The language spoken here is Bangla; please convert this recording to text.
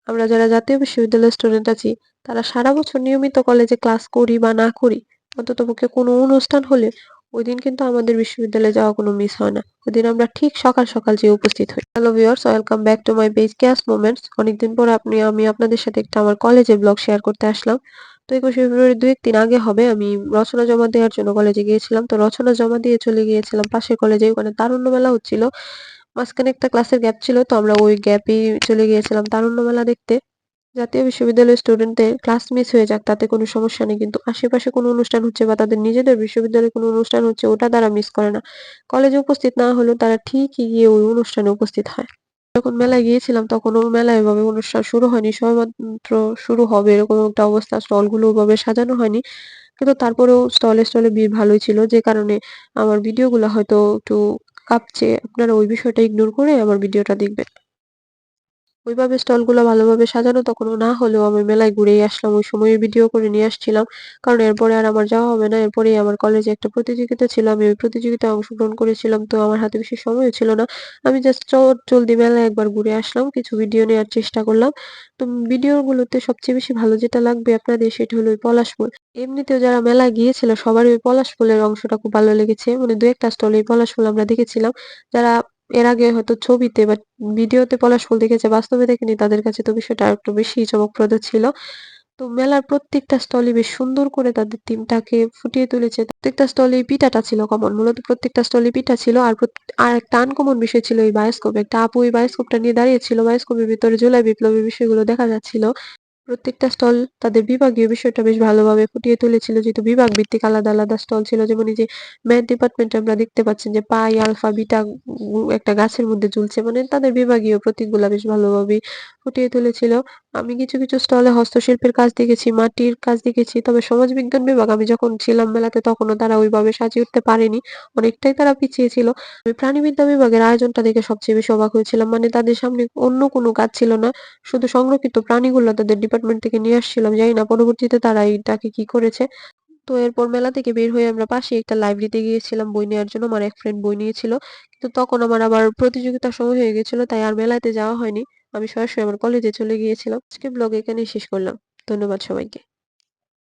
আমরা যারা জাতীয় বিশ্ববিদ্যালয়ের স্টুডেন্ট আছি তারা সারা বছর নিয়মিত কলেজে ক্লাস করি বা না করি, অন্ততপক্ষে কোনো অনুষ্ঠান হলে ওইদিন কিন্তু আমাদের বিশ্ববিদ্যালয়ে যাওয়া কোনো মিস হয় না। ওইদিন আমরা ঠিক সকাল সকাল যেয়ে উপস্থিত হই। Hello viewers, welcome back to my page cash moments. অনেকদিন পর আমি আপনাদের সাথে একটা আমার কলেজের ব্লগ শেয়ার করতে আসলাম। তো 21শে ফেব্রুয়ারি 2-1 দিন আগে হবে আমি রচনা জমা দেওয়ার জন্য কলেজে গিয়েছিলাম। তো রচনা জমা দিয়ে চলে গিয়েছিলাম পাশের কলেজে, ওখানে তারুণ্য মেলা হচ্ছিল। মাঝখানে একটা ক্লাসের গ্যাপ ছিল, তো আমরা ওই গ্যাপেই চলে গিয়েছিলাম তারুণ্য মেলা দেখতে। জাতীয় বিশ্ববিদ্যালয়ের স্টুডেন্টদের ক্লাস মিস হয়ে যাক তাতে কোনো সমস্যা নেই, কিন্তু আশেপাশে কোনো অনুষ্ঠান হচ্ছে বা তাদের নিজেদের বিশ্ববিদ্যালয়ে কোনো অনুষ্ঠান হচ্ছে ওটা তারা মিস করে না। কলেজে উপস্থিত না হলেও তারা ঠিকই গিয়ে ওই অনুষ্ঠানে উপস্থিত হয়। যখন মেলায় গিয়েছিলাম তখনও মেলায় এভাবে অনুষ্ঠান শুরু হয়নি, সবেমাত্র শুরু হবে এরকম একটা অবস্থা, স্টলগুলো ওভাবে সাজানো হয়নি। কিন্তু তারপরেও স্টলে স্টলে ভিড় ভালোই ছিল, যে কারণে আমার ভিডিওগুলো হয়তো একটু কাঁপছে। আপনারা ওই বিষয়টা ইগনোর করে আমার ভিডিওটা দেখবেন। ওইভাবে স্টলগুলো ভালোভাবে সাজানো তখনও না হলেও আমি মেলায় ঘুরেই আসলাম। ওই সময় ভিডিও করে নিয়ে আসছিলাম। কারণ এরপরে আর আমার যাওয়া হবে না। এরপরেই আমার কলেজে একটা প্রতিযোগিতা ছিল। আমি ওই প্রতিযোগিতায় অংশগ্রহণ করেছিলাম। তো আমার হাতে বেশি সময়ও ছিল না। আমি জাস্ট চটজলদি মেলায় একবার ঘুরে আসলাম। কিছু ভিডিও নেয়ার চেষ্টা করলাম। তো ভিডিওগুলোতে সবচেয়ে বেশি ভালো যেটা লাগবে আপনাদের সেটা হলো ওই পলাশ ফুল। এমনিতেও যারা মেলায় গিয়েছিল সবারই ওই পলাশ ফুলের অংশটা খুব ভালো লেগেছে। মানে ২-১ টা স্টলে পলাশ ফুল আমরা দেখেছিলাম। যারা এর আগে হয়তো ছবিতে বা ভিডিওতে পলাশ ফুল দেখেছে, বাস্তবে দেখেনি, তাদের কাছে তো বিষয়টা আরেকটু বেশি চমকপ্রদ ছিল। তো মেলার প্রত্যেকটা স্টলে বেশ সুন্দর করে তাদের থিমটাকে ফুটিয়ে তুলেছে। প্রত্যেকটা স্টলেই পিঠাটা ছিল কমন। মূলত প্রত্যেকটা স্টলে পিঠা ছিল। আর একটা আনকমন বিষয় ছিল এই বায়োস্কোপ। একটা আপু এই বায়োস্কোপটা নিয়ে দাঁড়িয়ে ছিল। বায়োস্কোপের ভিতরে জুলাই বিপ্লবের বিষয়গুলো দেখা যাচ্ছিল। প্রত্যেকটা স্টল তাদের বিভাগীয় বিষয়টা বেশ ভালোভাবে ফুটিয়ে তুলেছিল, যেহেতু বিভাগ ভিত্তিক আলাদা আলাদা স্টল ছিল। যেমন এই যে ম্যাথ ডিপার্টমেন্টে আমরা দেখতে পাচ্ছেন যে পাই, আলফা, বিটা একটা গাছের মধ্যে ঝুলছে। মানে তাদের বিভাগীয় প্রতীকগুলা বেশ ভালোভাবেই ফুটিয়ে তুলেছিল। আমি কিছু কিছু স্টলে হস্তশিল্পের কাজ দেখেছি, মাটির কাজ দেখেছি। তবে সমাজবিজ্ঞান বিভাগ আমি যখন ছিলাম মেলাতে তখনও তারা ওইভাবে সাজিয়ে উঠতে পারেনি। অনেকটাই তারা পিছিয়ে ছিল। আমি প্রাণীবিদ্যা বিভাগের আয়োজনটা দেখে সবচেয়ে বেশি অবাক হয়েছিলাম। মানে তাদের সামনে অন্য কোনো কাজ ছিল না। শুধু সংরক্ষিত প্রাণীগুলো তাদের ডিপার্টমেন্ট থেকে নিয়ে আসছিল। আমি জানি না পরবর্তীতে তারা এটাকে কি করেছে। তো এরপর মেলা থেকে বের হয়ে আমরা পাশে একটা লাইব্রেরিতে গিয়েছিলাম বই নেওয়ার জন্য। আমার এক ফ্রেন্ড বই নিয়েছিল। কিন্তু তখন আমার আবার প্রতিযোগিতার সময় হয়ে গেছিল, তাই আর মেলাতে যাওয়া হয়নি। আমি সরাসরি আমার কলেজে চলে গিয়েছিলাম। আজকের ব্লগ এখানেই শেষ করলাম। ধন্যবাদ সবাইকে।